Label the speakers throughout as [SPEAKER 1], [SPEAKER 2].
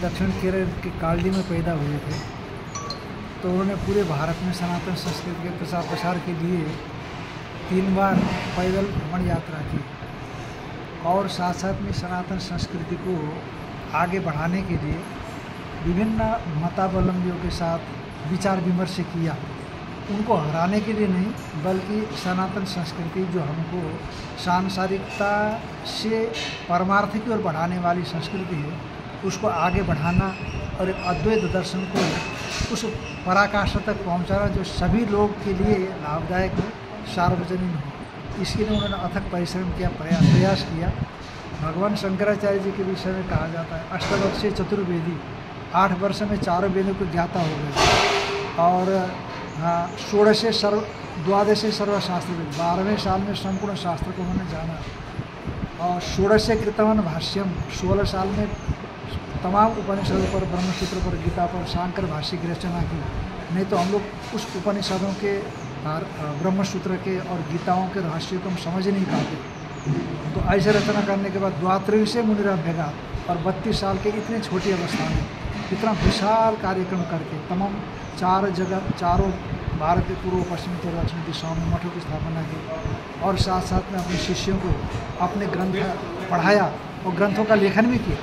[SPEAKER 1] दक्षिण केरल के कालडी में पैदा हुए थे, तो उन्होंने पूरे भारत में सनातन संस्कृति के प्रसार प्रसार के लिए 3 बार पैदल भ्रमण यात्रा की और साथ साथ में सनातन संस्कृति को आगे बढ़ाने के लिए विभिन्न मतावलंबियों के साथ विचार विमर्श किया। उनको हराने के लिए नहीं, बल्कि सनातन संस्कृति जो हमको सांसारिकता से परमार्थ की ओर बढ़ाने वाली संस्कृति है, उसको आगे बढ़ाना और एक अद्वैत दर्शन को उस पराकाष्ठा तक पहुंचाना जो सभी लोग के लिए लाभदायक हो, सार्वजनिक हो। इसके लिए उन्होंने अथक परिश्रम किया, प्रयास किया। भगवान शंकराचार्य जी के विषय में कहा जाता है, अष्टवर्षीय चतुर्वेदी, 8 वर्ष में 4 वेदों को ज्ञाता हो गए और 12वें सर्वशास्त्र, 12वें साल में संपूर्ण शास्त्र को उन्होंने जाना और 16 कृतवन भाष्यम, 16 साल में तमाम उपनिषदों पर, ब्रह्मसूत्र पर, गीता पर, शांकर भाष्य की रचना की। नहीं तो हम लोग उस उपनिषदों के, ब्रह्मसूत्र के और गीताओं के रहस्य को हम समझ नहीं पाते। तो ऐसे रचना करने के बाद द्वात्रियुग से मुनिराम भेगा और 32 साल के इतनी छोटी अवस्था में इतना विशाल कार्यक्रम करके तमाम 4 जगह, चारों भारत के पूर्व, पश्चिम, उत्तर, दक्षिण दिशाओं में मठों की स्थापना की और साथ साथ में अपने शिष्यों को अपने ग्रंथ पढ़ाया और ग्रंथों का लेखन भी किया।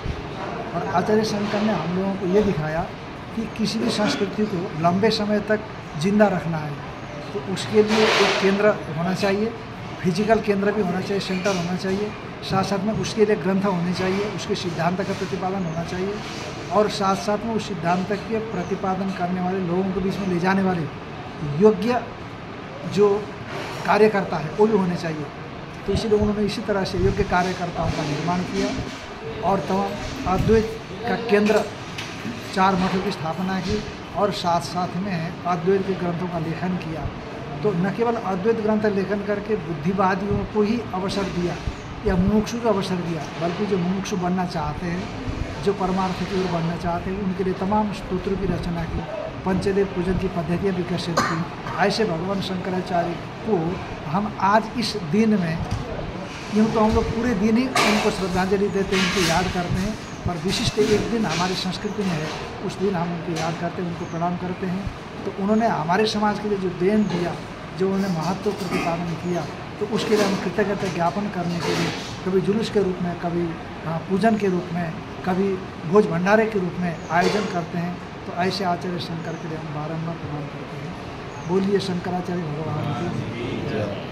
[SPEAKER 1] और आचार्य शंकर ने हम लोगों को ये दिखाया कि किसी भी संस्कृति को लंबे समय तक जिंदा रखना है तो उसके लिए एक केंद्र होना चाहिए, फिजिकल केंद्र भी होना चाहिए, सेंटर होना चाहिए। साथ साथ में उसके लिए ग्रंथ होने चाहिए, उसके सिद्धांत का प्रतिपादन होना चाहिए और साथ साथ में उस सिद्धांत के प्रतिपादन करने वाले लोगों के बीच में ले जाने वाले योग्य जो कार्यकर्ता है वो भी होने चाहिए। तो इसीलिए उन्होंने इसी तरह से योग्य कार्यकर्ताओं का निर्माण किया और तमाम अद्वैत का केंद्र 4 मठों की स्थापना की और साथ साथ में अद्वैत के ग्रंथों का लेखन किया। तो न केवल अद्वैत ग्रंथ लेखन करके बुद्धिवादियों को ही अवसर दिया या मुमुक्षु को अवसर दिया, बल्कि जो मुमुक्षु बनना चाहते हैं, जो परमार्थ की ओर बढ़ना चाहते हैं, उनके लिए तमाम स्तोत्रों की रचना की, पंचदेव पूजन की पद्धतियाँ विकसित की। ऐसे भगवान शंकराचार्य को हम आज इस दिन में, यूँ तो हम लोग पूरे दिन ही उनको श्रद्धांजलि देते हैं, उनको याद करते हैं, पर विशिष्ट एक दिन हमारी संस्कृति में है, उस दिन हम उनको याद करते हैं, उनको प्रणाम करते हैं। तो उन्होंने हमारे समाज के लिए जो देन दिया, जो उन्होंने महत्व प्रतिपादन किया, तो उसके लिए हम कृतज्ञता ज्ञापन करने के लिए कभी जुलूस के रूप में, कभी पूजन के रूप में, कभी भोज भंडारे के रूप में आयोजन करते हैं। तो ऐसे आचार्य शंकर के लिए हम बारंबार प्रणाम करते हैं। बोलिए शंकराचार्य भगवान की जय।